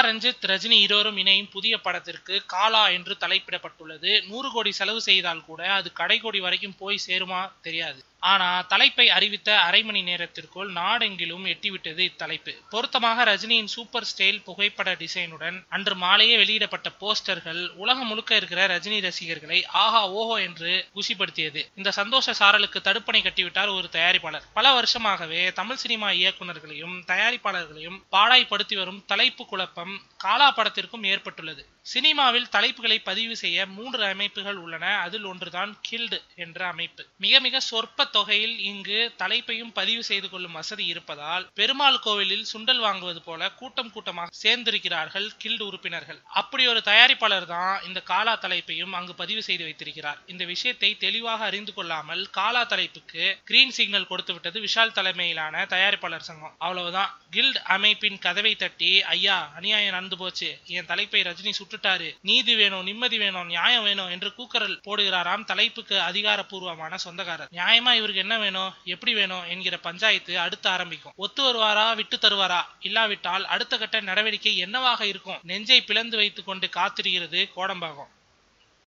ரஞ்சித் ரஜினி இருவரும் இணையும் புதிய படத்திற்கு காலா என்று தலைப்பிடப்பட்டுள்ளது. 100 கோடி செலவு செய்தால் கூட அது கடைக்கோடி வரைக்கும் போய் சேருமா தெரியாது. ஆனா தலைப்பை அறிவித்த அரை மணி நேரத்திற்குள் நாடெங்கிலும் எட்டிவிட்டது இத்தலைப்பு. பொருத்தமாக ரஜினியின் சூப்பர் ஸ்டைல் புகைப்பட டிசைனுடன் அன்று மாலையே வெளியிடப்பட்ட போஸ்டர்கள் உலகம் முழுக்க இருக்கிற ரஜினி ரசிகர்களை ஆஹா ஓஹோ என்று குஷிப்படுத்தியது. இந்த சந்தோஷ சாரலுக்கு தடுப்பணை கட்டிவிட்டார் ஒரு தயாரிப்பாளர். பல வருஷமாகவே தமிழ் சினிமா இயக்குநர்களையும் தயாரிப்பாளர்களையும் பாடாய்படுத்தி வரும் தலைப்பு குழப்பம் காலா படத்திற்கும் ஏற்பட்டுள்ளது. சினிமாவில் தலைப்புகளை பதிவு செய்ய 3 அமைப்புகள் உள்ளன. அதில் ஒன்றுதான் கில்டு என்ற அமைப்பு. மிக மிக சொற்ப தொகையில் இங்கு தலைப்பையும் பதிவு செய்து கொள்ளும் வசதி இருப்பதால் பெருமாள் கோவிலில் சுண்டல் வாங்குவது போல கூட்டம் கூட்டமாக சேர்ந்திருக்கிறார்கள் கில்டு உறுப்பினர்கள். அப்படி ஒரு தயாரிப்பாளர் தான் இந்த காலா தலைப்பையும் அங்கு பதிவு செய்து வைத்திருக்கிறார். இந்த விஷயத்தை தெளிவாக அறிந்து கொள்ளாமல் காலா தலைப்புக்கு கிரீன் சிக்னல் கொடுத்து விட்டது விஷால் தலைமையிலான தயாரிப்பாளர் சங்கம். அவ்வளவுதான். கில்டு அமைப்பின் கதவை தட்டி, ஐயா அநியாயம் நடந்து போச்சு, என் தலைப்பை ரஜினி சுட்டுட்டாரு, நீதி வேணும், நிம்மதி வேணும், நியாயம் வேணும் என்று கூக்குரல் போடுகிறாராம் தலைப்புக்கு அதிகாரப்பூர்வமான சொந்தக்காரர். நியாயமா இவருக்கு என்ன வேணும், எப்படி வேணும் என்கிற பஞ்சாயத்து அடுத்து ஆரம்பிக்கும். ஒத்து வருவாரா, விட்டு தருவாரா, இல்லாவிட்டால் அடுத்த கட்ட நடவடிக்கை என்னவாக இருக்கும்? நெஞ்சை பிளந்து வைத்துக் கொண்டு காத்திருக்கிறது கோடம்பாகம்.